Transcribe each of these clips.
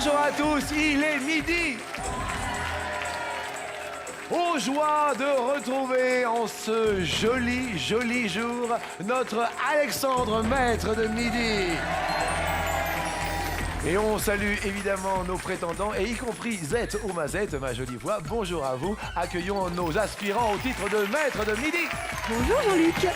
Bonjour à tous, il est midi. Aux joies de retrouver en ce joli jour notre Alexandre, maître de midi. Et on salue évidemment nos prétendants, et y compris Zette ou Mazette, ma jolie voix. Bonjour à vous. Accueillons nos aspirants au titre de maître de midi. Bonjour Jean-Luc.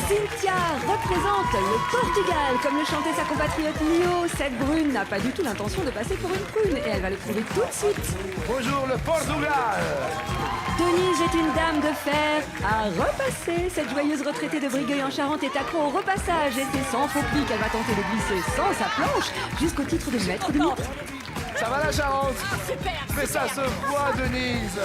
Cynthia représente le Portugal. Comme le chantait sa compatriote Mio, cette brune n'a pas du tout l'intention de passer pour une prune et elle va le prouver tout de suite. Bonjour le Portugal. Denise est une dame de fer à repasser. Cette joyeuse retraitée de Brigueuil en Charente est accro au repassage et c'est sans faux pli qu'elle va tenter de glisser sans sa planche jusqu'au titre de maître de midi. Ça va la Charente? Mais ça se voit, Denise.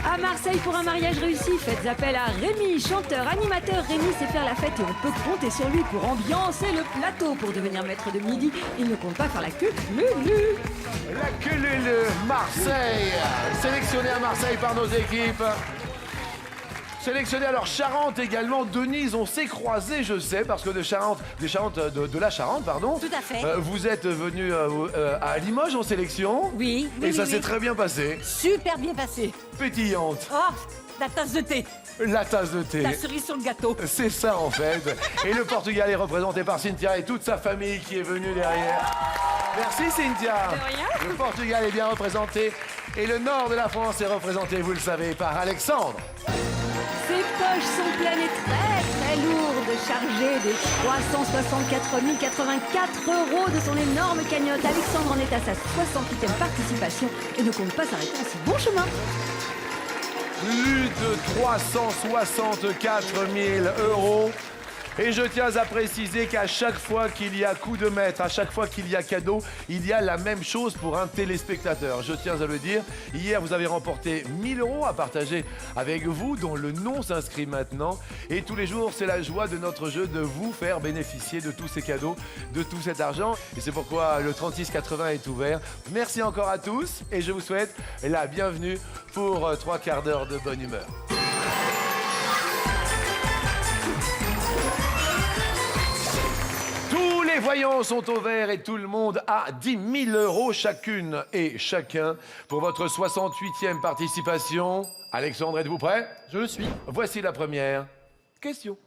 À Marseille, pour un mariage réussi, faites appel à Rémi, chanteur, animateur. Rémi sait faire la fête et on peut compter sur lui pour ambiancer le plateau. Pour devenir maître de midi, il ne compte pas faire la queue. Lulu. La Culule Marseille, sélectionné à Marseille par nos équipes. Sélectionné alors Charente également. Denise, on s'est croisés, je sais, parce que de la Charente, pardon. Tout à fait. Vous êtes venu à Limoges en sélection. Oui. Et ça s'est très bien passé. Super bien passé. Pétillante. Oh, la tasse de thé, La tasse de thé. la cerise sur le gâteau. C'est ça en fait. Et le Portugal est représenté par Cynthia et toute sa famille qui est venue derrière. Merci Cynthia. De rien. Le Portugal est bien représenté et le nord de la France est représenté, vous le savez, par Alexandre. Ses poches sont pleines et très lourdes, chargées des 364 084 € de son énorme cagnotte. Alexandre en est à sa 68e participation et ne compte pas s'arrêter en si bon chemin. Plus de 364 000 €. Et je tiens à préciser qu'à chaque fois qu'il y a coup de maître, à chaque fois qu'il y a cadeau, il y a la même chose pour un téléspectateur. Je tiens à le dire. Hier, vous avez remporté 1 000 € à partager avec vous, dont le nom s'inscrit maintenant. Et tous les jours, c'est la joie de notre jeu de vous faire bénéficier de tous ces cadeaux, de tout cet argent. Et c'est pourquoi le 3680 est ouvert. Merci encore à tous et je vous souhaite la bienvenue pour 3 quarts d'heure de bonne humeur. Tous les voyants sont au vert et tout le monde a 10 000 € chacune et chacun pour votre 68e participation. Alexandre, êtes-vous prêt? Je le suis. Voici la première question.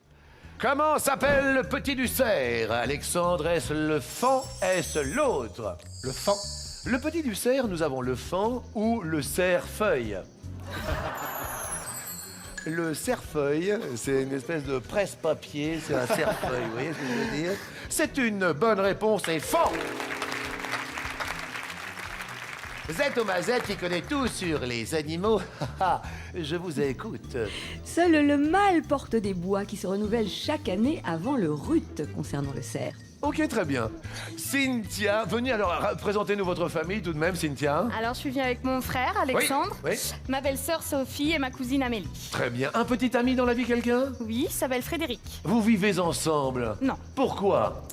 Comment s'appelle le petit du cerf? Alexandre, est-ce le fan? Est-ce l'autre? Le fan. Le petit du cerf, nous avons le fan ou le cerf-feuille. Le cerf-feuille, c'est une espèce de presse-papier, c'est un cerf-feuille, vous voyez ce que je veux dire? C'est une bonne réponse et fan. Zette ou Mazette qui connaît tout sur les animaux, je vous écoute. Seul le mâle porte des bois qui se renouvellent chaque année avant le rut concernant le cerf. Ok, très bien. Cynthia, venez alors, présentez-nous votre famille tout de même, Cynthia. Alors, je suis venue avec mon frère, Alexandre, Oui. ma belle-sœur Sophie et ma cousine Amélie. Très bien. Un petit ami dans la vie, quelqu'un? Oui, il s'appelle Frédéric. Vous vivez ensemble? Non. Pourquoi?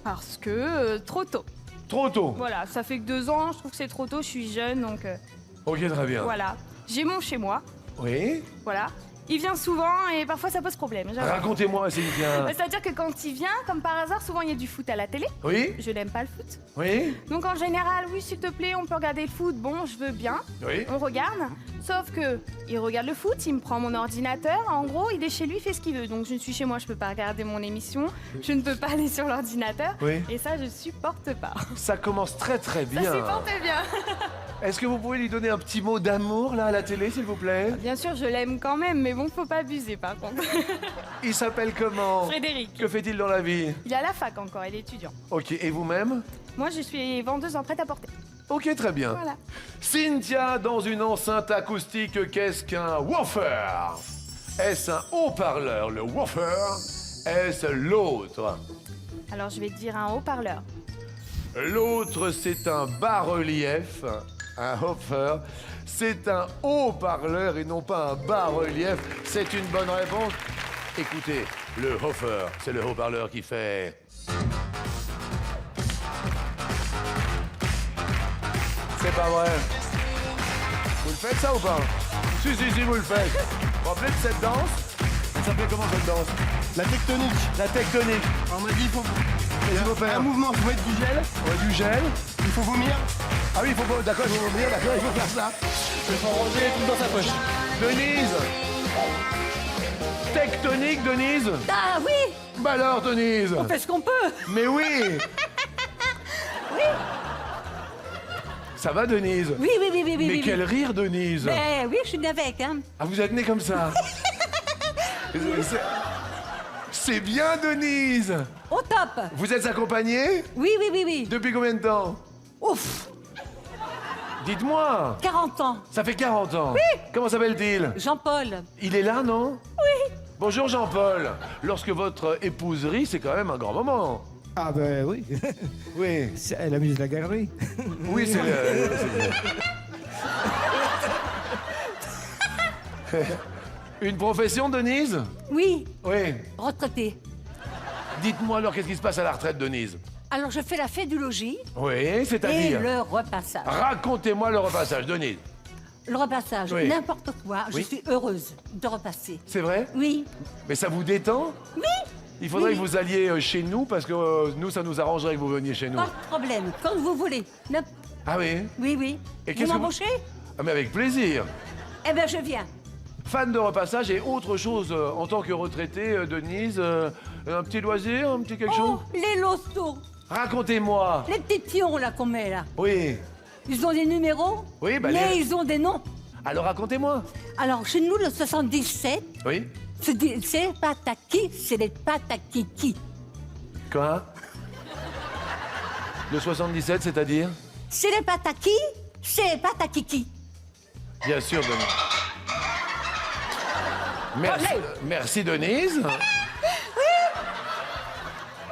Parce que trop tôt. Trop tôt. Voilà, ça fait que 2 ans, je trouve que c'est trop tôt, je suis jeune, donc Ok, très bien. voilà. J'ai mon chez moi, Oui? voilà. Il vient souvent et parfois ça pose problème, j'avoue. Racontez-moi, Cynthia. C'est-à-dire que quand il vient, comme par hasard, souvent il y a du foot à la télé. Oui? Je n'aime pas le foot. Oui? Donc en général, oui, s'il te plaît, on peut regarder le foot. Bon, je veux bien. Oui? On regarde. Sauf que il regarde le foot, il me prend mon ordinateur. En gros, il est chez lui, il fait ce qu'il veut. Donc je suis chez moi, je peux pas regarder mon émission. Je ne peux pas aller sur l'ordinateur. Oui. Et ça, je supporte pas. Ça commence très très Ça bien. supporte bien. Est-ce que vous pouvez lui donner un petit mot d'amour là à la télé, s'il vous plaît? Bien sûr, je l'aime quand même, mais bon, faut pas abuser par contre. Il s'appelle comment? Frédéric. Que fait-il dans la vie? Il est à la fac encore, il est étudiant. Ok, et vous-même? Moi, je suis vendeuse en prêt-à-porter. Ok, très bien. Voilà. Cynthia, dans une enceinte acoustique, qu'est-ce qu'un woofer? Est-ce un haut-parleur, le woofer? Est-ce l'autre? Alors, je vais te dire un haut-parleur. L'autre, c'est un bas-relief, un woofer. C'est un haut-parleur et non pas un bas-relief. C'est une bonne réponse. Écoutez, le woofer, c'est le haut-parleur qui fait... C'est pas vrai. Vous le faites ça ou pas? Si, vous le faites. Vous vous rappelez de cette danse? Elle s'appelait comment cette danse? La tectonique. La tectonique. On m'a dit, il faut Qu'est-ce qu'il faut faire? un mouvement, faut mettre du gel. Ouais, du gel. Il faut vomir. Ah oui, il faut pas... D'accord, il faut vomir, d'accord, il faut faire ça. Il faut ranger tout dans sa poche. Denise. Tectonique, Denise. Ah oui, Bah alors, Denise. on fait ce qu'on peut. Mais oui. Ça va, Denise? Oui, oui, oui, oui, oui. Mais oui, quel oui. rire, Denise. Mais oui, je suis née avec, hein. Ah, vous êtes née comme ça. C'est bien, Denise. Au top. Vous êtes accompagnée? Oui, oui, oui, oui. Depuis combien de temps? Ouf, Dites-moi. 40 ans. Ça fait 40 ans. Oui. Comment s'appelle-t-il? Jean-Paul. Il est là, non? Oui. Bonjour, Jean-Paul. Lorsque votre épouserie, c'est quand même un grand moment. Ah ben oui, Oui. elle amuse la galerie. Oui, c'est le... Une profession, Denise? Oui, Oui. retraité. Dites-moi alors, qu'est-ce qui se passe à la retraite, Denise? Alors, je fais la fête du logis Oui, et c'est-à-dire? le repassage. Racontez-moi le repassage, Denise. Le repassage, Oui. n'importe quoi, je Oui. suis heureuse de repasser. C'est vrai? Oui, Mais ça vous détend? oui, Il faudrait Oui. que vous alliez chez nous, parce que nous, ça nous arrangerait que vous veniez chez nous. pas de problème, quand vous voulez. Ah oui? Oui, oui. Et Vous qu'est-ce que vous- m'embauchez Ah mais avec plaisir. Eh bien, je viens. Fan de repassage et autre chose en tant que retraité, Denise, un petit loisir, un petit quelque chose? Oh, les lotos, Racontez-moi. les petits pions là qu'on met là. Oui. Ils ont des numéros, Oui, bah, mais les- ils ont des noms. Alors racontez-moi. Alors, chez nous, le 77, Oui. c'est pataki, c'est les patakiki. Quoi? Le 77, c'est-à-dire? C'est les pataki, c'est les patakiki. Bien sûr, Denise. Merci, Allez. merci Denise.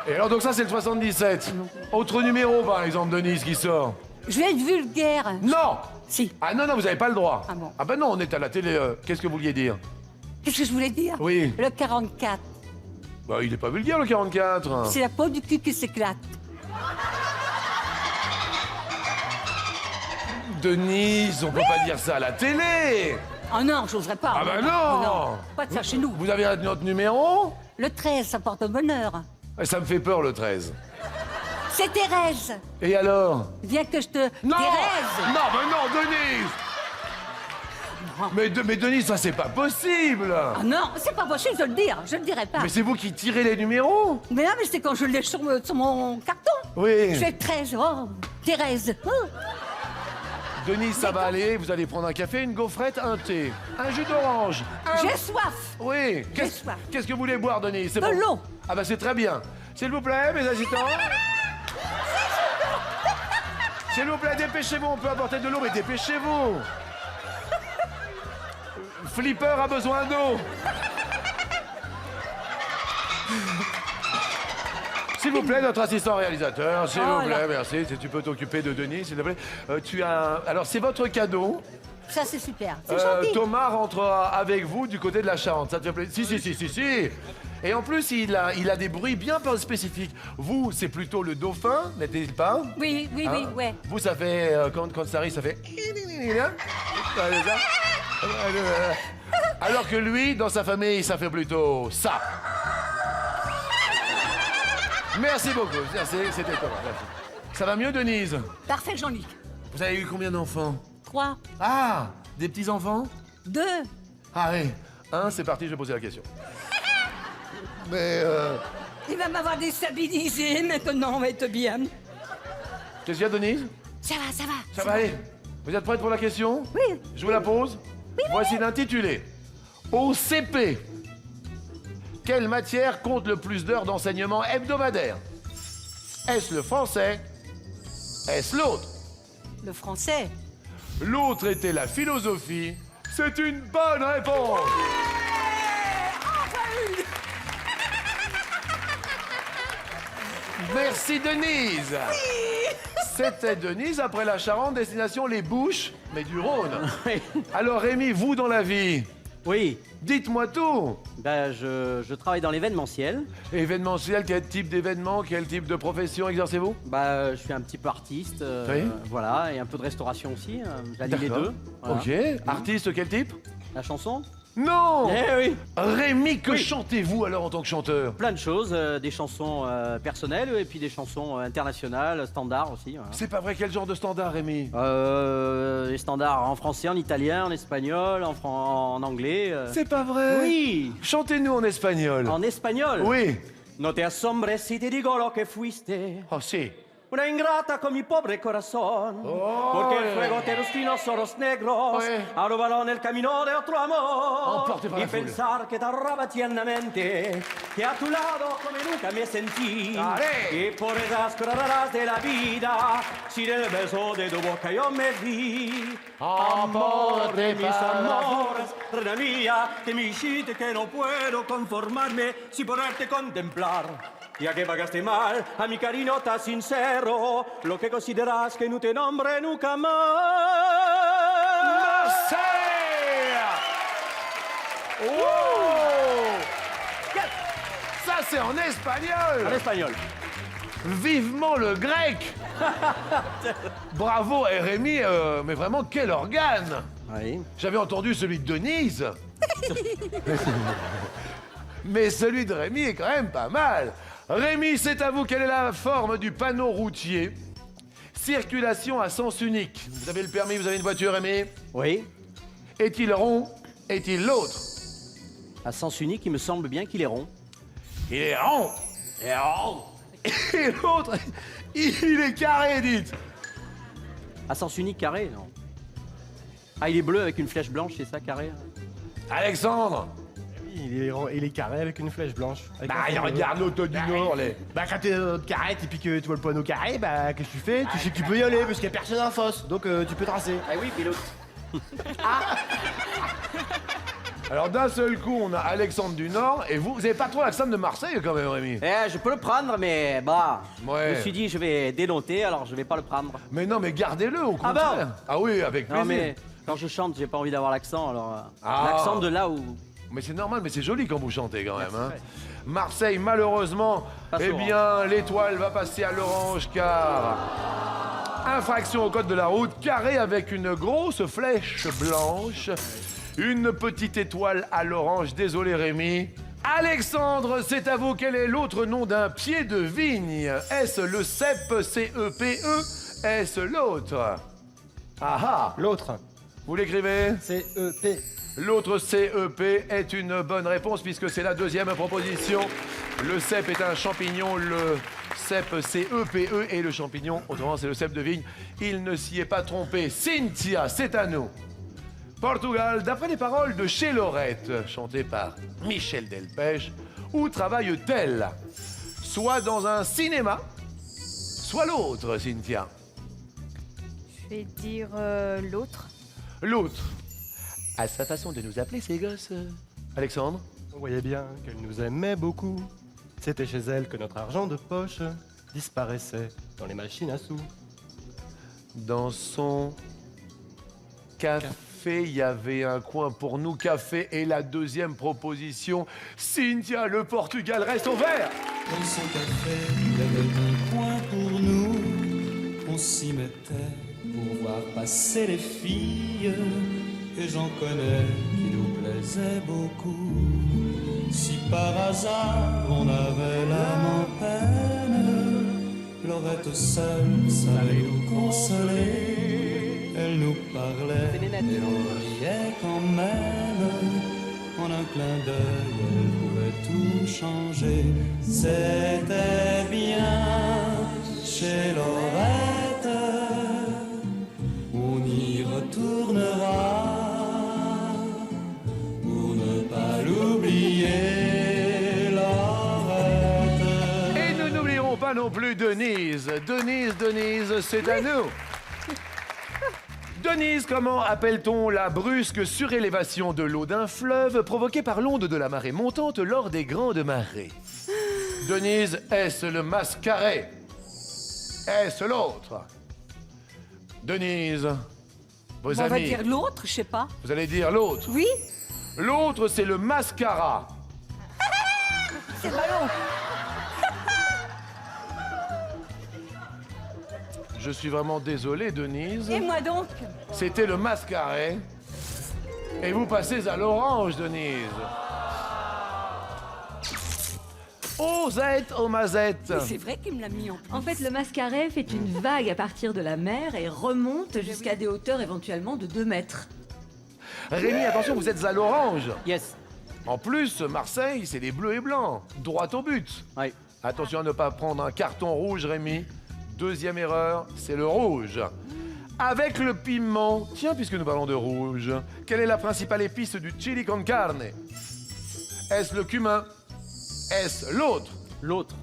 Et alors donc ça c'est le 77. Autre numéro par exemple, Denise, qui sort. Je vais être vulgaire. Non. Si. Ah non, non, vous n'avez pas le droit. Ah bon. Ah ben non, on est à la télé. Qu'est-ce que vous vouliez dire? Qu'est-ce que je voulais dire? Oui. Le 44. Bah il est pas vulgaire le 44. C'est la peau du cul qui s'éclate. Denise, on peut pas dire ça à la télé. Oh non, j'oserais pas. Ah bah non. Pas de ça chez nous. Vous avez un autre numéro? Le 13, ça porte bonheur. Ça me fait peur le 13. C'est Thérèse. Et alors? Viens que je te... Non. Thérèse. Non, mais non, Denise. Mais Denise, ça c'est pas possible. Ah non, c'est pas possible de le dire. Je le dirai pas. Mais c'est vous qui tirez les numéros? Mais non, mais c'est quand je l'ai sur mon carton. Oui. Je fais 13. Oh, Thérèse. Oh. Denise, ça va aller. Vous allez prendre un café, une gaufrette, un thé, un jus d'orange. J'ai soif. Oui. J'ai soif. Qu'est-ce que vous voulez boire, Denise? C'est De l'eau. Ah bah c'est très bien. S'il vous plaît, mes assistants. S'il vous plaît, dépêchez-vous. On peut apporter de l'eau, mais dépêchez-vous. Flipper a besoin d'eau. S'il vous plaît, notre assistant réalisateur, s'il vous plaît, merci. Si tu peux t'occuper de Denis, s'il te plaît. Alors, c'est votre cadeau. Ça, c'est super. C'est gentil. Thomas rentrera avec vous du côté de la Charente. Ça te fait plaisir? Si. Et en plus, il a des bruits bien spécifiques. Vous, c'est plutôt le dauphin, n'est-il pas? Oui, oui, oui, Hein? ouais. Vous, ça fait... quand ça arrive, ça fait... Alors que lui, dans sa famille, ça fait plutôt ça. Merci beaucoup. Merci, c'était Thomas. Merci. Ça va mieux, Denise? Parfait, Jean-Luc. Vous avez eu combien d'enfants? 3, Ah, des petits-enfants? 2. Ah oui. C'est parti, je vais poser la question. Mais Il va m'avoir déstabilisé. Maintenant, on va être bien. qu'est-ce qu'il y a, Denise? Ça va, ça va. Ça va aller. Vous êtes prête pour la question? Oui. Je vous la pose. Voici l'intitulé. Au CP, quelle matière compte le plus d'heures d'enseignement hebdomadaire? Est-ce le français? Est-ce l'autre? Le français. L'autre était la philosophie. C'est une bonne réponse. Merci Denise. C'était Denise après la Charente, destination les Bouches, mais du Rhône. Alors Rémi, vous dans la vie, Oui, dites-moi tout. je travaille dans l'événementiel. Événementiel, quel type d'événement, quel type de profession exercez-vous? Je suis un petit peu artiste, Oui. voilà, et un peu de restauration aussi. J'allie les D'accord. deux. Voilà. Ok. Artiste, quel type? La chanson. Non. Eh oui. Rémi, que Oui. chantez-vous alors en tant que chanteur? Plein de choses, des chansons personnelles et puis des chansons internationales, standards aussi. Voilà. C'est pas vrai, quel genre de standard, Rémi? Les standards en français, en italien, en espagnol, en anglais. C'est pas vrai? Oui. Chantez-nous en espagnol. En espagnol. Oui. No te asombres si te digo lo que fuiste. Oh, si. Una ingrata con mi pobre corazón, Oh, porque el fuego de los finos oros negros Oye. arrobaron el camino de otro amor. Emporte por Y la foule. pensar que te arraba tiernamente, que a tu lado como nunca me sentí. ¡Ale! Y por esas cosas de la vida, si del beso de tu boca yo me di. Amor de mis amores, reina mía, que me hiciste que no puedo conformarme sin poderte contemplar. Ya que pagaste mal a mi cariño tan sincero, lo que consideras que no te nombre nunca más. Marseille! Oh! Ça, c'est en espagnol! En espagnol. Vivement le grec! Bravo, Rémi, mais vraiment, quel organe! Oui. J'avais entendu celui de Denise. Mais celui de Rémi est quand même pas mal. Rémi, c'est à vous. Quelle est la forme du panneau routier? Circulation à sens unique. Vous avez le permis, vous avez une voiture, Rémi? Oui. Est-il rond? Est-il l'autre? À sens unique, il me semble bien qu'il est rond. Il est rond. Et rond. Et l'autre, il est carré, dites. À sens unique carré, non. Ah, il est bleu avec une flèche blanche, c'est ça, carré? Alexandre. Il est carré avec une flèche blanche. Avec Bah, un fond bleu. regarde l'auto du Nord, les. Bah quand t'es dans notre carrette et puis que tu vois le panneau carré, bah qu'est-ce que tu fais? Tu sais que tu peux y aller parce qu'il y a personne en face, donc tu peux tracer. Ah oui, pilote. Alors d'un seul coup, on a Alexandre du Nord, et vous avez pas trop l'accent de Marseille quand même, Rémi. Eh, je peux le prendre, mais bah, Ouais. je me suis dit, je vais dénoter, alors je vais pas le prendre. Mais non, mais gardez-le au Ah contraire. bon? Ah oui, avec plaisir. Non, mais quand je chante, j'ai pas envie d'avoir l'accent, alors Ah. l'accent de là où. Mais c'est normal, mais c'est joli quand vous chantez quand même. Hein. Marseille, malheureusement, Passe eh au bien, l'étoile va passer à l'orange car infraction au code de la route, carré avec une grosse flèche blanche, une petite étoile à l'orange. Désolé Rémi. Alexandre, c'est à vous. Quel est l'autre nom d'un pied de vigne? Est-ce le cep, C-E-P-E? Est-ce l'autre? Ah ah. L'autre, Vous l'écrivez? C-E-P. L'autre CEP est une bonne réponse puisque c'est la deuxième proposition. Le cep est un champignon, le cep CEPE et le champignon, autrement c'est le cep de vigne. Il ne s'y est pas trompé. Cynthia, c'est à nous. Portugal, d'après les paroles de Chez Lorette, chantées par Michel Delpech, où travaille-t-elle? Soit dans un cinéma, soit l'autre, Cynthia. Je vais dire l'autre. L'autre. À sa façon de nous appeler ses gosses. Alexandre? On voyait bien qu'elle nous aimait beaucoup. C'était chez elle que notre argent de poche disparaissait dans les machines à sous. Dans son café, il y avait un coin pour nous, café. Et la deuxième proposition, Cynthia, le Portugal reste ouvert. Dans son café, il y avait un coin pour nous. On s'y mettait pour voir passer les filles. Et j'en connais qui nous plaisaient beaucoup. Si par hasard on avait l'âme en peine, Laurette seule savait nous consoler. Elle nous parlait et on riait quand même. En un clin d'œil, elle pouvait tout changer. C'était bien chez Laurette. On y retournera pour ne pas l'oublier, Laurette. Et nous n'oublierons pas non plus Denise. Denise, c'est à nous. Denise, comment appelle-t-on la brusque surélévation de l'eau d'un fleuve provoquée par l'onde de la marée montante lors des grandes marées? Denise, est-ce le mascaret? Est-ce l'autre? Denise, vos On va amis, dire l'autre, je sais pas. vous allez dire l'autre. Oui? L'autre, c'est le mascara. C'est ballon. Je suis vraiment désolé, Denise. Et moi donc? C'était le mascaret. Et vous passez à l'orange, Denise. Ozette aux mazettes. C'est vrai qu'il me l'a mis en plus. En fait, le mascaret fait une vague à partir de la mer et remonte jusqu'à des hauteurs éventuellement de 2 mètres. Rémi, attention, vous êtes à l'orange. Yes. En plus, Marseille, c'est les bleus et blancs. Droit au but. Ouais. Attention à ne pas prendre un carton rouge, Rémi. Deuxième erreur, c'est le rouge. Avec le piment, tiens, puisque nous parlons de rouge, quelle est la principale épice du chili con carne? Est-ce le cumin? Est-ce l'autre? L'autre.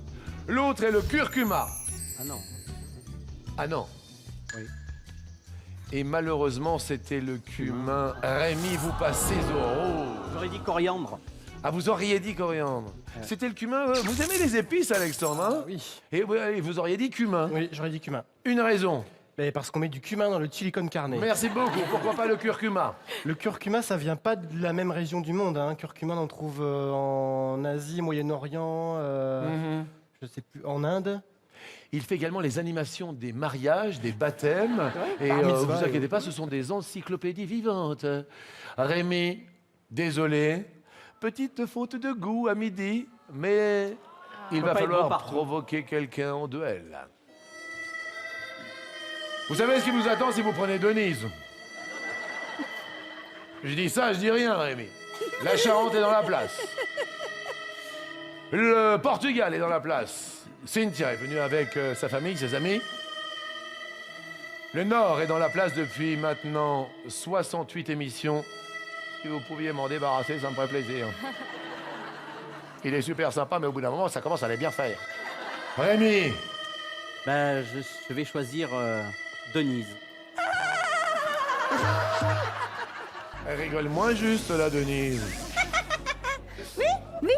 L'autre est le curcuma. Ah non. Ah non. Oui. Et malheureusement, c'était le cumin. Rémi, vous passez au rouge. J'aurais dit coriandre. Ah, vous auriez dit coriandre. C'était le cumin. Vous aimez les épices, Alexandre, hein? Oui. Et vous auriez dit cumin. Oui, j'aurais dit cumin. Une raison. Mais parce qu'on met du cumin dans le chili con carne. Merci beaucoup. Pourquoi pas le curcuma? Le curcuma, ça vient pas de la même région du monde. Hein. Curcuma, on en trouve en Asie, Moyen-Orient, je sais plus, en Inde. Il fait également les animations des mariages, des baptêmes. Et Bar mitzvah, vous inquiétez oui. pas, ce sont des encyclopédies vivantes. Rémi, désolé. Petite faute de goût à midi, mais il peut va pas être falloir bon partout. provoquer quelqu'un en duel. Vous savez ce qui vous attend si vous prenez Denise? Je dis ça, je dis rien, Rémi. La Charente est dans la place. Le Portugal est dans la place. Cynthia est venue avec sa famille, ses amis. Le Nord est dans la place depuis maintenant 68 émissions. Si vous pouviez m'en débarrasser, ça me ferait plaisir. Il est super sympa, mais au bout d'un moment, ça commence à aller bien faire. Rémi, Ben, je vais choisir Denise. elle rigole moins juste, là, Denise. Oui.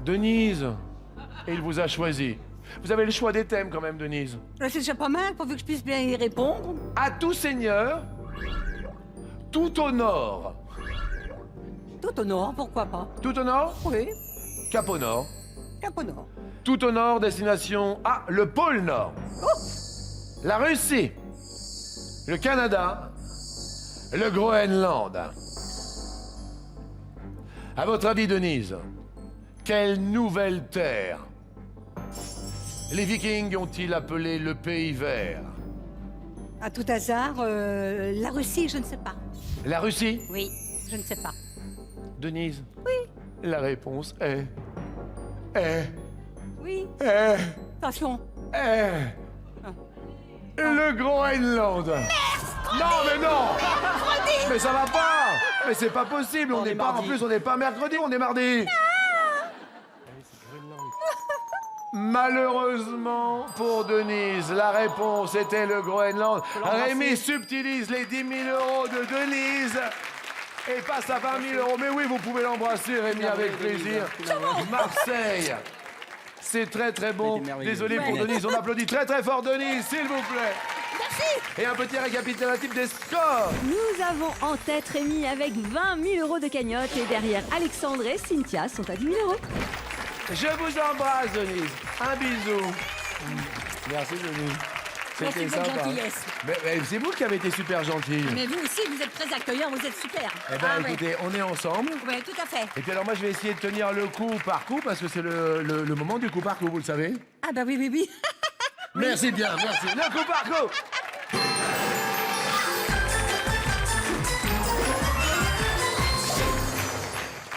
Denise, il vous a choisi. Vous avez le choix des thèmes quand même, Denise. C'est déjà pas mal, pourvu que je puisse bien y répondre. À tout seigneur, tout au nord. Tout au nord, pourquoi pas? Tout au nord, Oui, Cap au nord. Cap au nord. Tout au nord, destination le pôle Nord. La Russie, le Canada, le Groenland. À votre avis, Denise, quelle nouvelle terre les Vikings ont-ils appelé le pays vert? À tout hasard, la Russie, je ne sais pas. La Russie? Oui, je ne sais pas. Denise? Oui. La réponse est... Oui, attention. Le Groenland. Non, mais non. Mais ça va pas. Mais c'est pas possible. On On n'est est pas. En mardi. plus, on n'est pas mercredi, on est mardi. Malheureusement pour Denise, la réponse était le Groenland. Rémi subtilise les 10 000 € de Denise et passe à 20 000 €. Mais oui, vous pouvez l'embrasser, Rémi, avec plaisir. Marseille. C'est très très bon. C'était merveilleux. Désolé pour Denise, on applaudit très très fort Denise, s'il vous plaît. Merci. Et un petit récapitulatif des scores. Nous avons en tête Rémi avec 20 000 € de cagnotte et derrière Alexandre et Cynthia sont à 10 000 €. Je vous embrasse, Denise. Un bisou. Merci, Denise. Merci de votre gentillesse. Mais c'est vous qui avez été super gentil. Mais vous aussi, vous êtes très accueillant, vous êtes super. Eh ben, écoutez, on est ensemble. Oui, tout à fait. Et puis alors, moi, je vais essayer de tenir le coup par coup parce que c'est le moment du coup par coup, vous le savez. Ah bah oui, oui, oui. Merci bien, merci. Le coup par coup.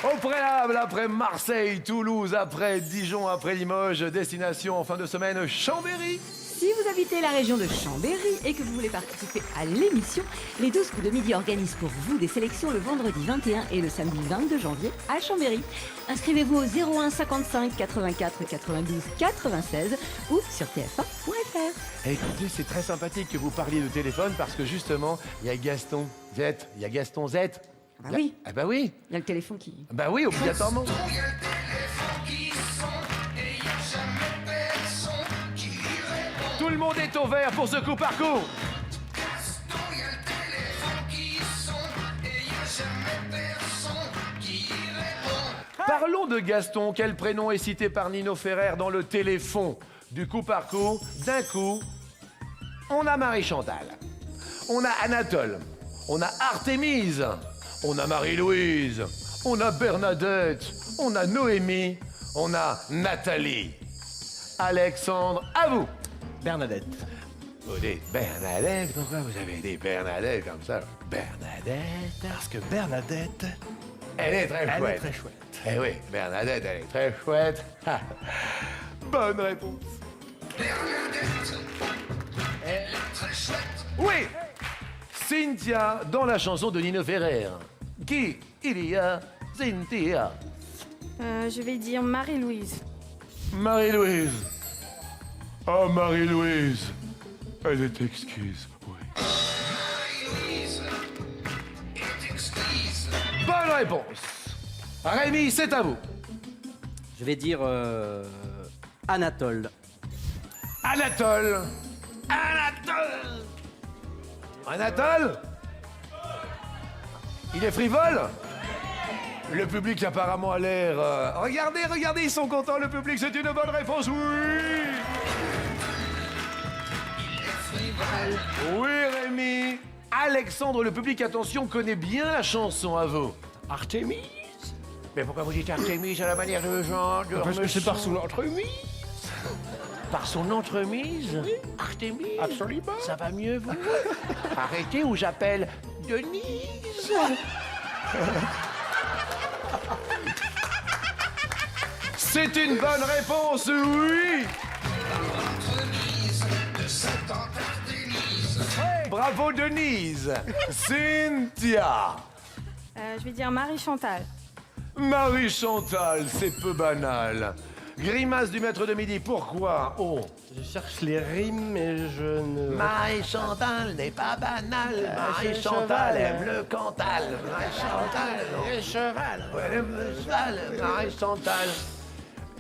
Au préalable, après Marseille, Toulouse, après Dijon, après Limoges, destination en fin de semaine, Chambéry. Si vous habitez la région de Chambéry et que vous voulez participer à l'émission, les 12 coups de midi organisent pour vous des sélections le vendredi 21 et le samedi 22 janvier à Chambéry. Inscrivez-vous au 01 55 84 92 96 ou sur tf1.fr. Écoutez, c'est très sympathique que vous parliez de téléphone parce que justement, il y a Gaston Z. Il y a Gaston Z. Ah bah oui, Ah bah oui. il y a le téléphone qui... Bah oui, obligatoirement. Tout le monde est au vert pour ce coup par coup. Parlons de Gaston. Quel prénom est cité par Nino Ferrer dans le téléphone du coup par coup? D'un coup, on a Marie-Chantal, on a Anatole, on a Artémise, On a Marie-Louise, on a Bernadette, on a Noémie, on a Nathalie. Alexandre, à vous. Bernadette. Vous dites Bernadette, pourquoi vous avez dit Bernadette comme ça? Bernadette. Parce que Bernadette, Elle est très elle chouette. est très chouette. Eh oui, Bernadette, elle est très chouette. Ha. Bonne réponse. Oui, Cynthia dans la chanson de Nino Ferrer. Qui il y a? Cynthia. Je vais dire Marie-Louise. Marie-Louise. Oh, Marie-Louise. Elle est exquise, oui. Bonne réponse. Rémi, c'est à vous. Je vais dire Anatole. Anatole. Anatole. Anatole. Il est frivole. Le public apparemment a l'air... Regardez, regardez, ils sont contents, le public, c'est une bonne réponse, oui. Oui, Rémi. Alexandre, le public, attention, connaît bien la chanson, à vous. Artémis. Mais pourquoi vous dites Artémis à la manière de Jean de Parce que c'est par son entremise. Par son entremise? Oui. Artémis? Absolument. Ça va mieux, vous? Arrêtez ou j'appelle Denise. C'est une bonne réponse, oui. Bravo, Denise. Cynthia. Je vais dire Marie-Chantal. Marie-Chantal, c'est peu banal. Grimace du maître de midi, pourquoi? Oh. Je cherche les rimes, mais je ne... Marie-Chantal n'est pas banale. Marie-Chantal cheval. aime le Cantal. Marie-Chantal, le cheval. Elle aime le cheval, Marie-Chantal.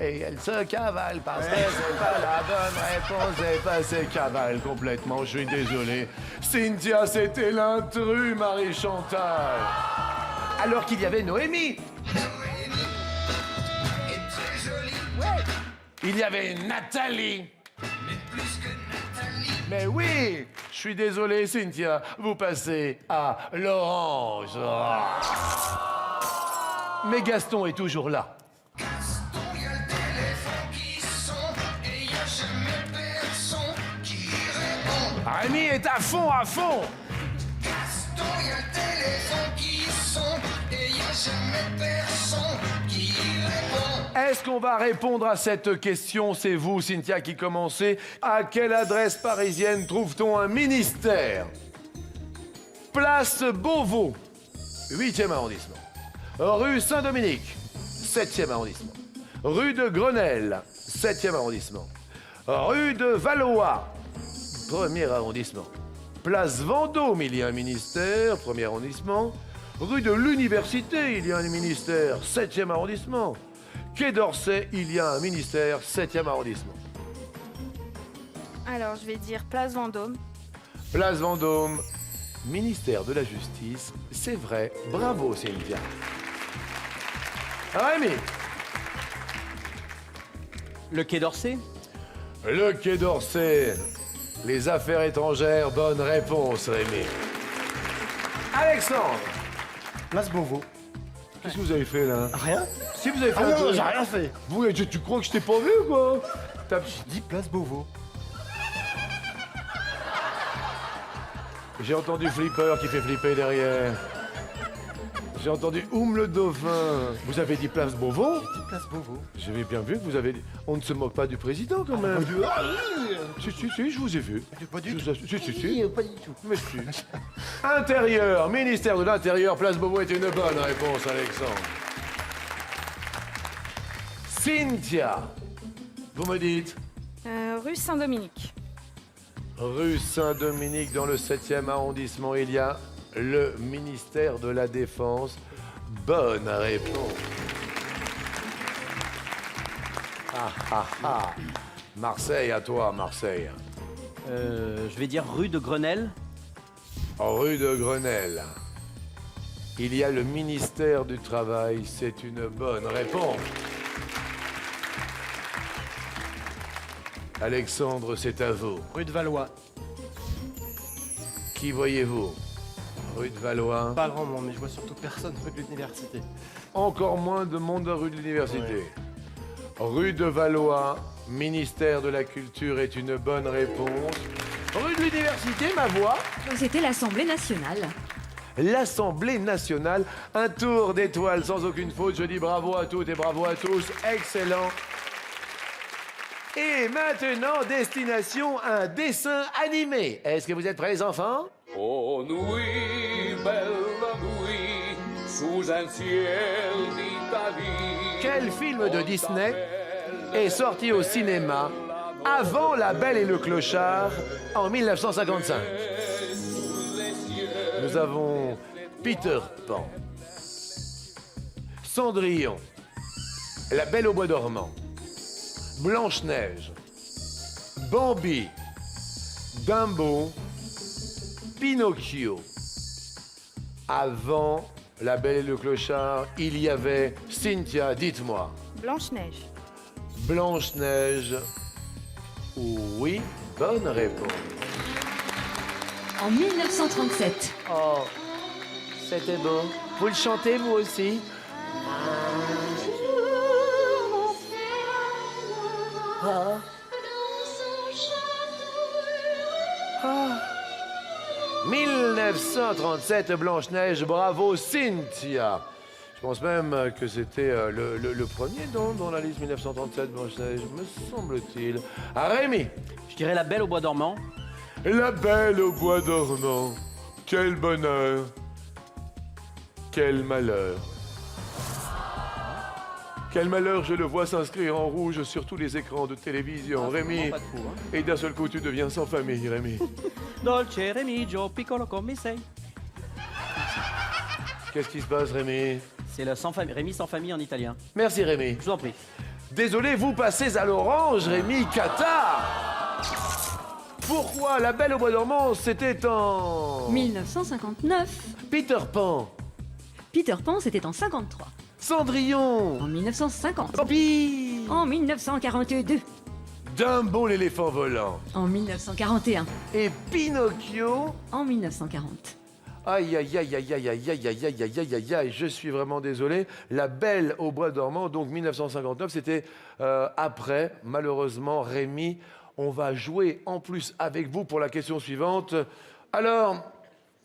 Et elle se cavale parce que c'est pas la bonne réponse. Et pas c'est cavale complètement, je suis désolé. Cynthia, c'était l'intrus, Marie-Chantal. Alors qu'il y avait Noémie. Il y avait Nathalie. Mais oui, je suis désolé, Cynthia, vous passez à l'orange. Mais Gaston est toujours là. Rémi est à fond, à fond. Est-ce qu'on va répondre à cette question? C'est vous, Cynthia, qui commencez. À quelle adresse parisienne trouve-t-on un ministère? Place Beauvau, 8e arrondissement. Rue Saint-Dominique, 7e arrondissement. Rue de Grenelle, 7e arrondissement. Rue de Valois, 1er arrondissement. Place Vendôme, il y a un ministère, 1er arrondissement. Rue de l'Université, il y a un ministère, 7e arrondissement. Quai d'Orsay, il y a un ministère, 7e arrondissement. Alors, je vais dire Place Vendôme. Place Vendôme, ministère de la Justice, c'est vrai. Bravo, Cynthia. Rémi. Le Quai d'Orsay. Le Quai d'Orsay, les affaires étrangères, bonne réponse, Rémi. Alexandre. Place Beauvau. Qu'est-ce que vous avez fait, là? Rien. Si vous avez fait Ah un non, truc- j'ai rien fait. Vous, tu crois que je t'ai pas vu, quoi? J'ai dit Place Beauvau. J'ai entendu Flipper qui fait flipper derrière. J'ai entendu le dauphin. Vous avez dit Place Beauvau? Place Beauvau. J'avais bien vu que vous avez dit... On ne se moque pas du président, quand même. Si, je vous ai vu. Pas du Je tout. vous assure- si. Pas du tout. Mais si. Intérieur, ministère de l'Intérieur, Place Beauvau est une bonne réponse, Alexandre. Cynthia, vous me dites Rue Saint-Dominique. rue Saint-Dominique, dans le 7e arrondissement, il y a le ministère de la Défense. Bonne réponse. Ah. Marseille, à toi, Marseille. Je vais dire rue de Grenelle. Rue de Grenelle. Il y a le ministère du Travail. C'est une bonne réponse. Alexandre, c'est à vous. Rue de Valois. Qui voyez-vous? Rue de Valois. Pas grand monde, mais je vois surtout personne rue de l'université. Encore moins de monde rue de l'Université. Rue de Valois, ministère de la Culture est une bonne réponse. Rue de l'Université, ma voix. C'était l'Assemblée nationale. L'Assemblée nationale, un tour d'étoile sans aucune faute. Je dis bravo à toutes et bravo à tous. Excellent. Et maintenant, destination, un dessin animé. Est-ce que vous êtes prêts, les enfants? Oh nuit, belle nuit, sous un ciel d'Italie. Quel film de Disney est sorti au cinéma avant La Belle et le Clochard en 1955? Nous avons Peter Pan, Cendrillon, La Belle au Bois dormant, Blanche-Neige, Bambi, Dumbo, Pinocchio. Avant La Belle et le Clochard, il y avait Cynthia, dites-moi. Blanche-Neige. Blanche-Neige. Oui, bonne réponse. En 1937. Oh, c'était beau. Vous le chantez, vous aussi? Ah. Ah. 1937, Blanche-Neige, bravo Cynthia. Je pense même que c'était le premier dans la liste 1937, Blanche-Neige, me semble-t-il. Ah, Rémi. Je dirais La Belle au Bois dormant. La Belle au Bois dormant. Quel bonheur. Quel malheur. Quel malheur, je le vois s'inscrire en rouge sur tous les écrans de télévision. Rémi, Pas de coup, hein. et d'un seul coup, tu deviens sans famille, Rémi. Dolce Remigio, piccolo come sei. Qu'est-ce qui se passe, Rémi? C'est le sans famille, Rémi sans famille en italien. Merci, Rémi. Je vous en prie. Désolé, vous passez à l'orange, Rémi Qatar. Pourquoi La Belle au Bois dormant, c'était en... 1959. Peter Pan. Peter Pan, c'était en 53. Cendrillon. En 1950. Bambi. En 1942. Dumbo l'éléphant volant. En 1941. Et Pinocchio. En 1940. Aïe, aïe, aïe, aïe, aïe, aïe, aïe, aïe, aïe, aïe, aïe, aïe, je suis vraiment désolé. La Belle au Bois dormant, donc 1959, c'était après, malheureusement, Rémi. On va jouer en plus avec vous pour la question suivante. Alors,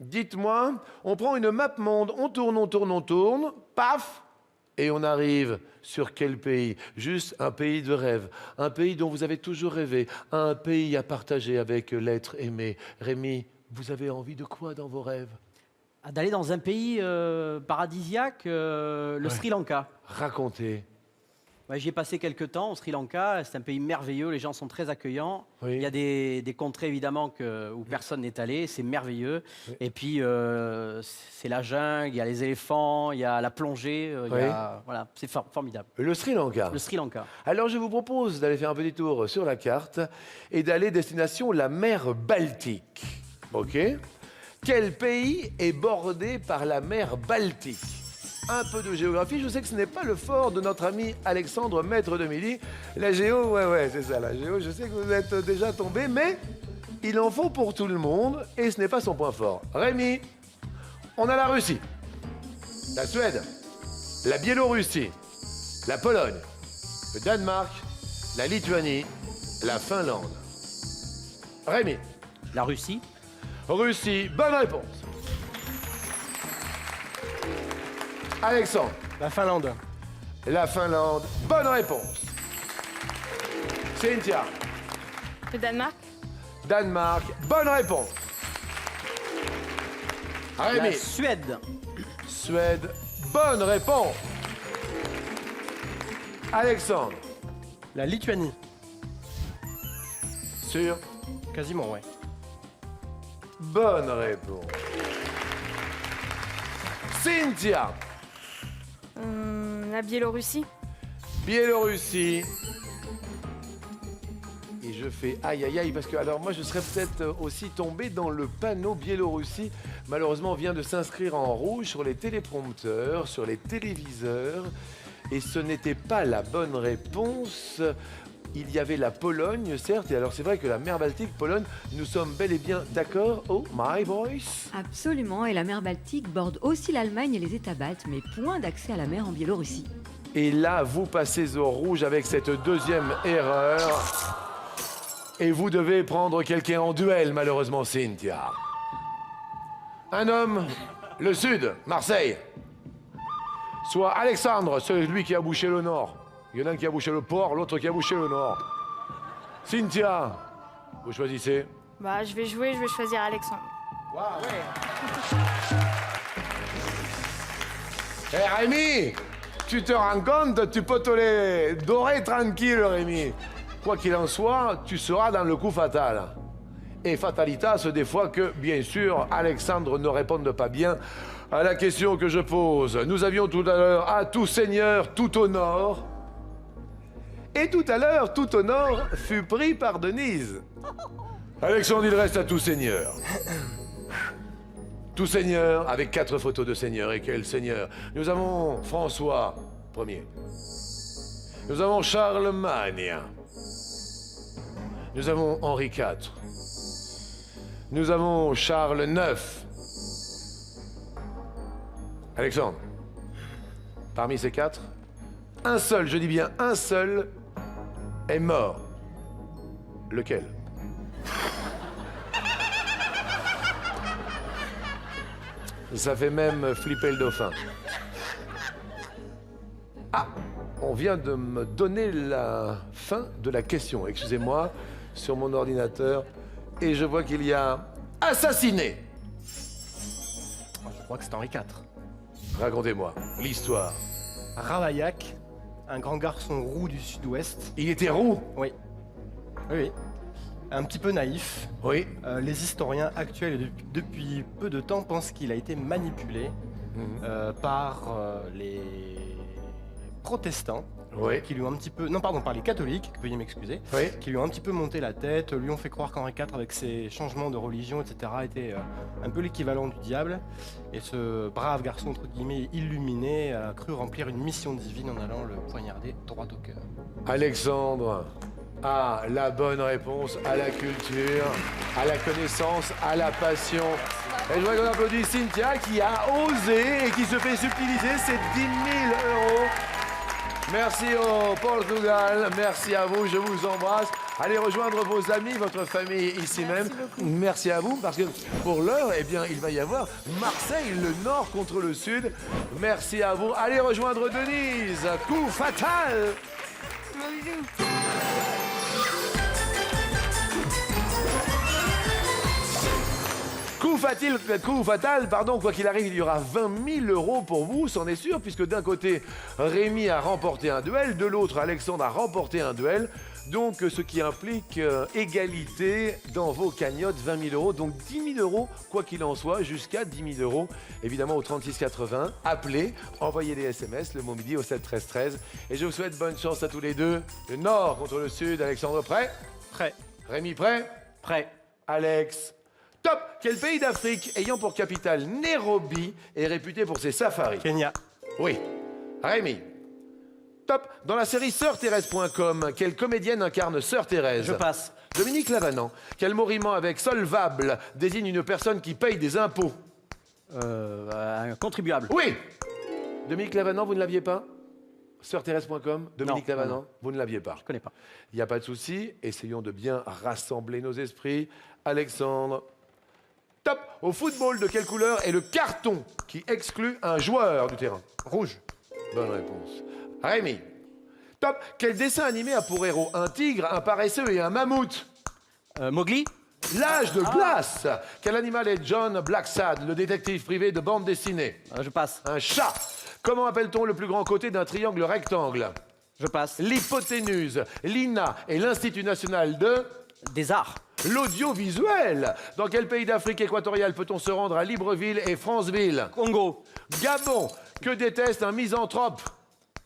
dites-moi, on prend une map monde, on tourne, paf, et on arrive sur quel pays? Juste un pays de rêve, un pays dont vous avez toujours rêvé, un pays à partager avec l'être aimé. Rémi, vous avez envie de quoi dans vos rêves? D'aller dans un pays paradisiaque, le Sri Lanka. Racontez. Ouais, j'y ai passé quelques temps au Sri Lanka. C'est un pays merveilleux, les gens sont très accueillants. Oui. Il y a des contrées évidemment où personne n'est allé, c'est merveilleux. Oui. Et puis c'est la jungle, il y a les éléphants, il y a la plongée, voilà, c'est formidable. Le Sri Lanka. Le Sri Lanka. Alors je vous propose d'aller faire un petit tour sur la carte et d'aller destination la mer Baltique. Ok? Quel pays est bordé par la mer Baltique? Un peu de géographie, je sais que ce n'est pas le fort de notre ami Alexandre, maître de midi. La géo, ouais, c'est ça, la géo, je sais que vous êtes déjà tombé, mais il en faut pour tout le monde et ce n'est pas son point fort. Rémi, on a la Russie, la Suède, la Biélorussie, la Pologne, le Danemark, la Lituanie, la Finlande. Rémi. La Russie. Russie, bonne réponse. Alexandre. La Finlande. La Finlande, bonne réponse. Cynthia. Le Danemark. Danemark, bonne réponse. Rémi. La Suède. Suède, bonne réponse. Alexandre. La Lituanie. Sûr. Quasiment, ouais. Bonne réponse. Cynthia. La Biélorussie. Biélorussie. Et je fais aïe aïe aïe parce que alors moi je serais peut-être aussi tombé dans le panneau Biélorussie. Malheureusement vient de s'inscrire en rouge sur les téléprompteurs, sur les téléviseurs. Et ce n'était pas la bonne réponse. il y avait la Pologne, certes, et alors c'est vrai que la mer Baltique, Pologne, nous sommes bel et bien d'accord, oh my boys. Absolument, et la mer Baltique borde aussi l'Allemagne et les États baltes, mais point d'accès à la mer en Biélorussie. Et là, vous passez au rouge avec cette deuxième erreur. Et vous devez prendre quelqu'un en duel, malheureusement, Cynthia. Un homme, le sud, Marseille. Soit Alexandre, celui qui a bouché le nord. Il y en a un qui a bouché le port, l'autre qui a bouché le nord. Cynthia, vous choisissez. Bah, je vais choisir Alexandre. Eh Rémi, tu te rends compte, tu peux te les dorer tranquille, Rémi. Quoi qu'il en soit, tu seras dans le coup fatal. Et fatalitas, des fois que, bien sûr, Alexandre ne réponde pas bien à la question que je pose. Nous avions tout à l'heure à tout seigneur, tout honneur. Et tout à l'heure, tout honneur fut pris par Denise. Alexandre, il reste à tout seigneur. Tout seigneur, avec 4 photos de seigneur. Et quel seigneur? Nous avons François Ier. Nous avons Charlemagne. Nous avons Henri IV. Nous avons Charles IX. Alexandre, parmi ces 4, un seul, je dis bien un seul, est mort. Lequel? Ça fait même flipper le dauphin. Ah, on vient de me donner la fin de la question, excusez-moi, sur mon ordinateur, et je vois qu'il y a assassiné. Je crois que c'est Henri IV. Racontez-moi l'histoire. Ravaillac, un grand garçon roux du sud-ouest. Il était roux? Oui. Oui. Un petit peu naïf. Oui. Les historiens actuels, depuis peu de temps, pensent qu'il a été manipulé par les protestants. Oui. Qui lui ont un petit peu... Non, pardon, par les catholiques, veuillez m'excuser. Oui. Qui lui ont un petit peu monté la tête, lui ont fait croire qu'Henri IV, avec ses changements de religion, etc., était un peu l'équivalent du diable. Et ce brave garçon, entre guillemets, illuminé, a cru remplir une mission divine en allant le poignarder droit au cœur. Alexandre a la bonne réponse à la culture, à la connaissance, à la passion. Et je voudrais qu'on applaudisse Cynthia qui a osé et qui se fait subtiliser ces 10 000 €. Merci au Portugal, merci à vous, je vous embrasse. Allez rejoindre vos amis, votre famille ici même. Merci à vous, parce que pour l'heure, eh bien, il va y avoir Marseille, le nord contre le sud. Merci à vous. Allez rejoindre Denise, coup fatal. Coup fatal, pardon, quoi qu'il arrive, il y aura 20 000 € pour vous, c'en est sûr, puisque d'un côté, Rémi a remporté un duel, de l'autre, Alexandre a remporté un duel. Donc, ce qui implique égalité dans vos cagnottes, 20 000 €. Donc, 10 000 €, quoi qu'il en soit, jusqu'à 10 000 €, évidemment, au 36 80. Appelez, envoyez des SMS, le mot midi au 7 13 13. Et je vous souhaite bonne chance à tous les deux. Le nord contre le sud. Alexandre, prêt? Prêt. Rémi, prêt? Prêt. Alex, top! Quel pays d'Afrique, ayant pour capitale Nairobi, est réputé pour ses safaris? Kenya. Oui. Rémi. Top. Dans la série SœurThérèse.com, quelle comédienne incarne Sœur Thérèse? Je passe. Dominique Lavanant. Quel mot rimant avec solvable désigne une personne qui paye des impôts? Un contribuable. Oui. Dominique Lavanant, vous ne l'aviez pas? SœurThérèse.com, Dominique Non, Lavanant, non. vous ne l'aviez pas. Je connais pas. Il n'y a pas de souci. Essayons de bien rassembler nos esprits. Alexandre. Top. Au football, de quelle couleur est le carton qui exclut un joueur du terrain? Rouge. Bonne réponse. Rémi. Top. Quel dessin animé a pour héros un tigre, un paresseux et un mammouth? Mowgli. L'âge de glace. Quel animal est John Blacksad, le détective privé de bande dessinée? Je passe. Un chat. Comment appelle-t-on le plus grand côté d'un triangle rectangle? Je passe. L'hypoténuse. L'INA est l'Institut national de... Des arts. L'audiovisuel. Dans quel pays d'Afrique équatoriale peut-on se rendre à Libreville et Franceville? Congo. Gabon. Que déteste un misanthrope?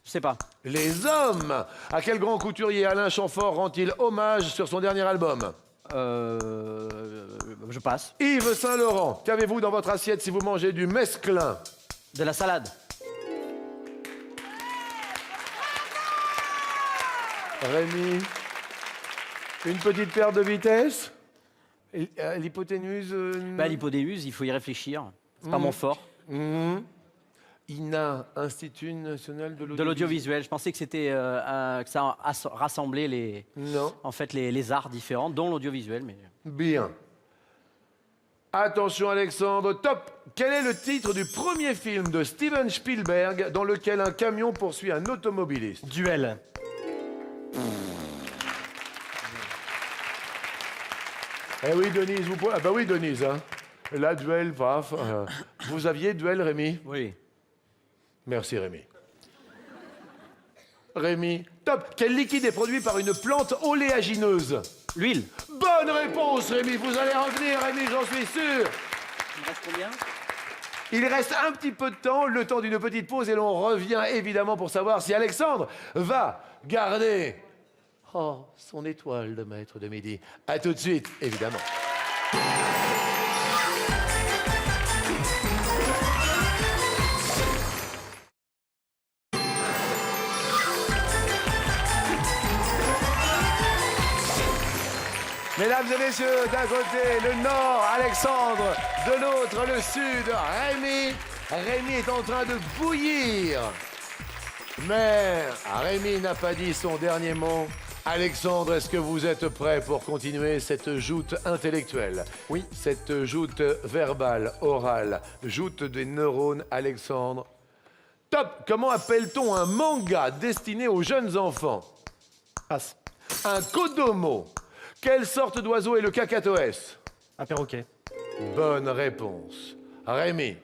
Je sais pas. Les hommes. À quel grand couturier Alain Chamfort rend-il hommage sur son dernier album? Je passe. Yves Saint-Laurent. Qu'avez-vous dans votre assiette si vous mangez du mesclun? De la salade. Rémi, Une petite paire de vitesse. L'hypoténuse. Bah, l'hypoténuse, il faut y réfléchir. C'est pas mon fort. INA, Institut National de De l'Audiovisuel. l'audiovisuel. Je pensais que c'était que ça rassemblait Non. en fait les arts différents, dont l'audiovisuel. Mais Bien. Attention Alexandre, top. Quel est le titre du premier film de Steven Spielberg dans lequel un camion poursuit un automobiliste? Duel. Eh oui Denise, vous pouvez... Ah bah oui Denise, hein. Là, duel, paf. Vous aviez duel, Rémi? oui. Merci Rémi. Rémi, top. Quel liquide est produit par une plante oléagineuse? L'huile. Bonne réponse Rémi, vous allez revenir Rémi, j'en suis sûr. Il reste combien? Il reste un petit peu de temps, le temps d'une petite pause, et l'on revient évidemment pour savoir si Alexandre va garder son étoile de maître de midi. À tout de suite, évidemment. Mesdames et messieurs, d'un côté le nord, Alexandre, de l'autre le sud, Rémi. Rémi est en train de bouillir. Mais Rémi n'a pas dit son dernier mot. Alexandre, est-ce que vous êtes prêt pour continuer cette joute intellectuelle? Oui. Cette joute verbale, orale, joute des neurones, Alexandre. Top. Comment appelle-t-on un manga destiné aux jeunes enfants? Passe. Un kodomo. Quelle sorte d'oiseau est le cacatoès? Un perroquet. Bonne réponse. Rémi.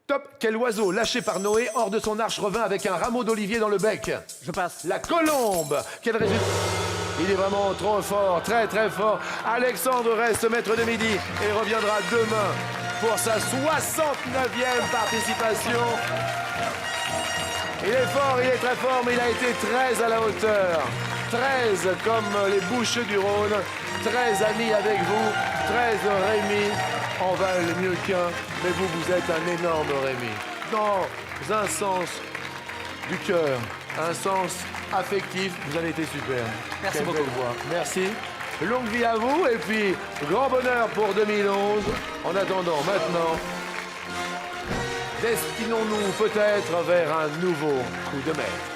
Top. Quel oiseau lâché par Noé hors de son arche revint avec un rameau d'olivier dans le bec? Je passe. La colombe. Quel résultat? Il est vraiment trop fort, très très fort. Alexandre reste maître de midi et reviendra demain pour sa 69e participation. Il est fort, il est très fort, mais il a été très à la hauteur. 13 comme les bouchers du Rhône, 13 amis avec vous, 13 Rémi en valent mieux qu'un, mais vous, vous êtes un énorme Rémi. Dans un sens du cœur, un sens affectif, vous avez été super. Merci Quelle beaucoup. belle voix. Merci. Longue vie à vous et puis grand bonheur pour 2011. En attendant, maintenant, destinons-nous peut-être vers un nouveau coup de maître.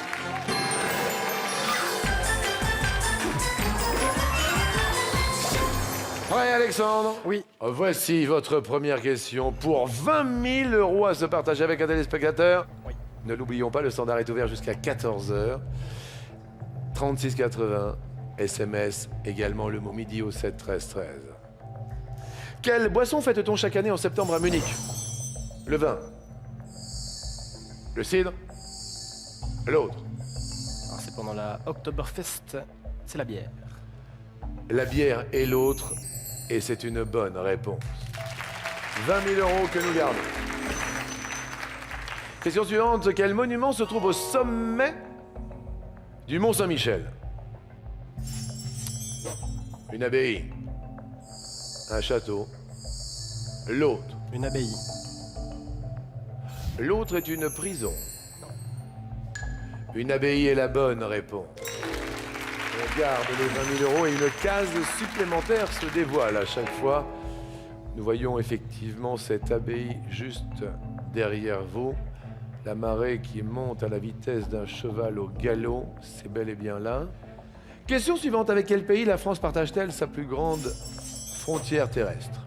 Prêt, Alexandre? Oui. Voici votre première question pour 20 000 € à se partager avec un téléspectateur. Oui. Ne l'oublions pas, le standard est ouvert jusqu'à 14h. 36,80. SMS, également le mot midi au 7 13 13. Quelle boisson fête-t-on chaque année en septembre à Munich? Le vin. Le cidre. L'autre. Alors, c'est pendant la Oktoberfest, c'est la bière. La bière et l'autre. Et c'est une bonne réponse. 20 000 € que nous gardons. Question suivante. Quel monument se trouve au sommet du Mont Saint-Michel? Une abbaye. Un château. L'autre. Une abbaye. L'autre est une prison. Une abbaye est la bonne réponse. On garde les 20 000 € et une case supplémentaire se dévoile à chaque fois. Nous voyons effectivement cette abbaye juste derrière vous. La marée qui monte à la vitesse d'un cheval au galop, c'est bel et bien là. Question suivante. Avec quel pays la France partage-t-elle sa plus grande frontière terrestre?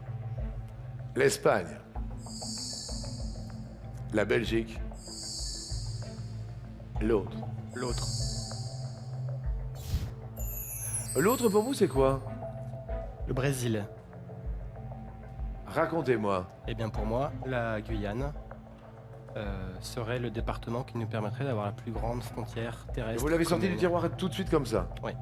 L'Espagne. La Belgique. L'autre. L'autre. L'autre pour vous, c'est quoi? Le Brésil. Racontez-moi. Eh bien pour moi, la Guyane serait le département qui nous permettrait d'avoir la plus grande frontière terrestre. Vous l'avez sorti du commune. tiroir tout de suite comme ça? Oui.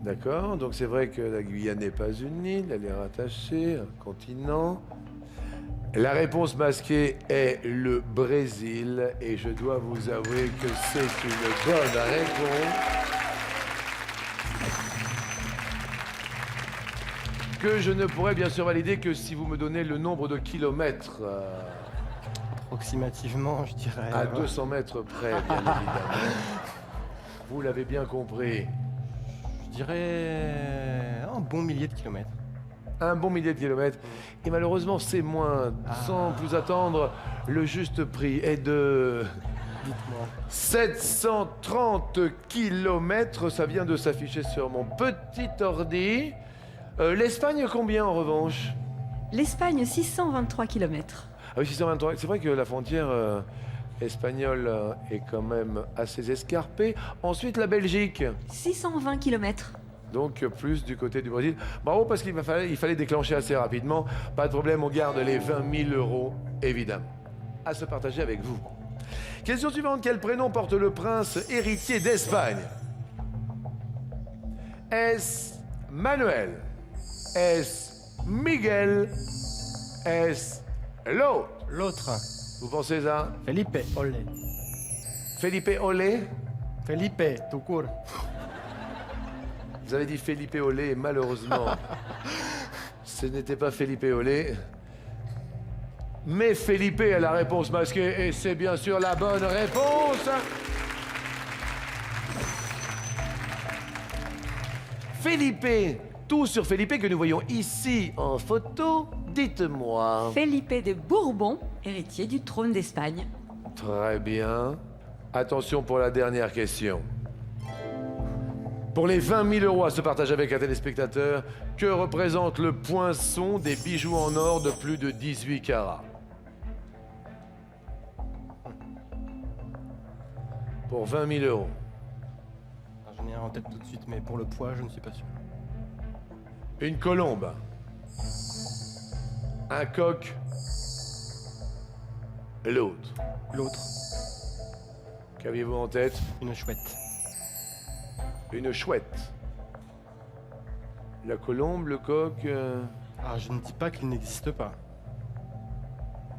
D'accord, donc c'est vrai que la Guyane n'est pas une île, elle est rattachée à un continent. La réponse masquée est le Brésil, et je dois vous avouer que c'est une bonne réponse. Que je ne pourrais bien sûr valider que si vous me donnez le nombre de kilomètres Approximativement, je dirais. à 200 mètres près, bien évidemment. Vous l'avez bien compris. Je dirais un bon millier de kilomètres. Un bon millier de kilomètres. Et malheureusement, c'est moins. Sans plus attendre, le juste prix est de... Dites-moi. 730 kilomètres. Ça vient de s'afficher sur mon petit ordi. L'Espagne, combien en revanche? L'Espagne, 623 km. Ah oui, 623. C'est vrai que la frontière espagnole est quand même assez escarpée. Ensuite, la Belgique. 620 km. Donc plus du côté du Brésil. Bravo parce qu'il fallait déclencher assez rapidement. Pas de problème, on garde les 20 000 euros, évidemment, à se partager avec vous. Question suivante, quel prénom porte le prince héritier d'Espagne? Est-ce Manuel? Est-ce Miguel? Est-ce l'autre? L'autre. Vous pensez à Felipe Olé. Felipe Olé? Felipe, tout court. Vous avez dit Felipe Olé et malheureusement, ce n'était pas Felipe Olé. Mais Felipe a la réponse masquée et c'est bien sûr la bonne réponse. Felipe, tout sur Felipe que nous voyons ici en photo, dites-moi. Felipe de Bourbon, héritier du trône d'Espagne. Très bien. Attention pour la dernière question. Pour les 20 000 euros à se partager avec un téléspectateur, que représente le poinçon des bijoux en or de plus de 18 carats? Pour 20 000 euros. J'en ai un en tête tout de suite, mais pour le poids, je ne suis pas sûr. Une colombe. Un coq. L'autre. L'autre, Qu'aviez-vous en tête? une chouette. Une chouette. La colombe, le coq... Ah, je ne dis pas qu'il n'existe pas.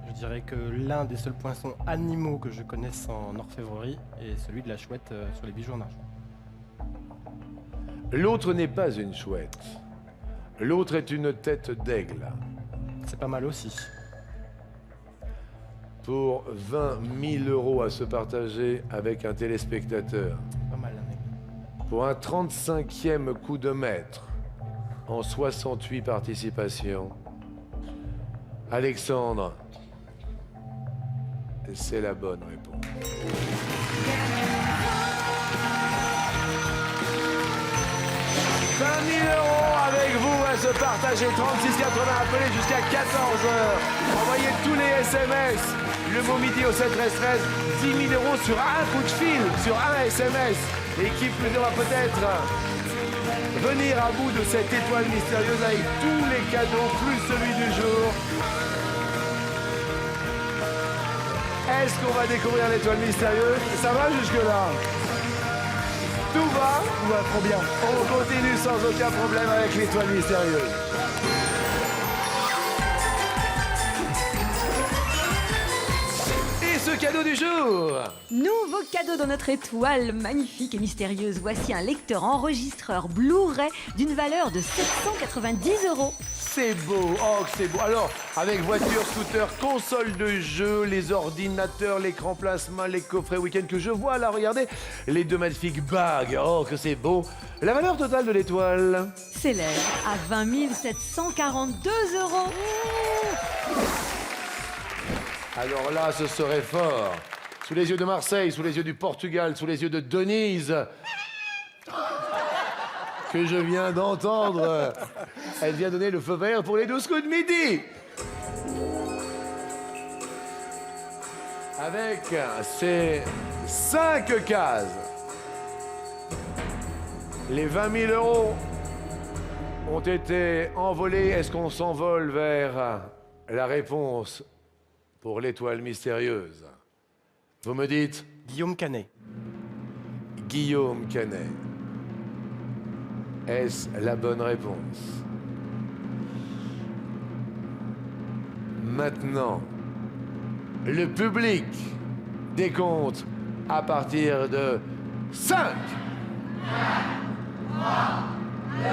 Je dirais que l'un des seuls poinçons animaux que je connaisse en orfèvrerie est celui de la chouette sur les bijoux en argent. L'autre n'est pas une chouette. L'autre est une tête d'aigle. C'est pas mal aussi. Pour 20 000 euros à se partager avec un téléspectateur. Pas mal, un aigle. Pour un 35e coup de maître en 68 participations. Alexandre, c'est la bonne réponse. 20 000 euros avec vous à se partager. 36,80 appelez jusqu'à 14 heures. Envoyez tous les SMS. Le mot midi au 7 13 13. 10 000 euros sur un coup de fil, sur un SMS. L'équipe Plusieurs va peut-être venir à bout de cette étoile mystérieuse avec tous les cadeaux, plus celui du jour. Est-ce qu'on va découvrir l'étoile mystérieuse? Ça va jusque-là? Tout va? Tout va trop bien. On continue sans aucun problème avec l'étoile mystérieuse. Et ce cadeau du jour? Nouveau cadeau dans notre étoile magnifique et mystérieuse. Voici un lecteur enregistreur Blu-ray d'une valeur de 790 euros. C'est beau, oh que c'est beau. Alors, avec voiture, scooter, console de jeu, les ordinateurs, l'écran plasma, les coffrets week-end que je vois là, regardez, les deux magnifiques bagues, oh que c'est beau. La valeur totale de l'étoile? S'élève à 20 742 euros. Alors là, ce serait fort. Sous les yeux de Marseille, sous les yeux du Portugal, sous les yeux de Denise, que je viens d'entendre. Elle vient donner le feu vert pour les 12 coups de midi. Avec ces 5 cases, les 20 000 euros ont été envolés. Est-ce qu'on s'envole vers la réponse pour l'étoile mystérieuse? Vous me dites? Guillaume Canet. Guillaume Canet. Est-ce la bonne réponse? Maintenant, le public décompte à partir de 5. 4, 3, 2,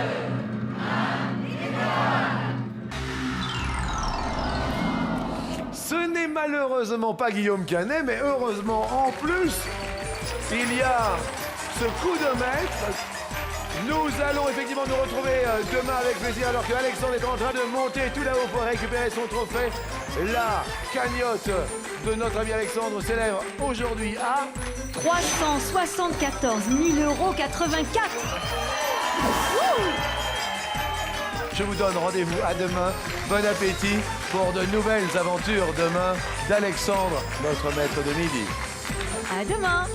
1, ce n'est malheureusement pas Guillaume Canet, mais heureusement, en plus, il y a ce coup de maître Nous allons effectivement nous retrouver demain avec plaisir alors que Alexandre est en train de monter tout là-haut pour récupérer son trophée. La cagnotte de notre ami Alexandre s'élève aujourd'hui à 374 000 € 84. Je vous donne rendez-vous à demain. Bon appétit pour de nouvelles aventures demain d'Alexandre, notre maître de midi. À demain.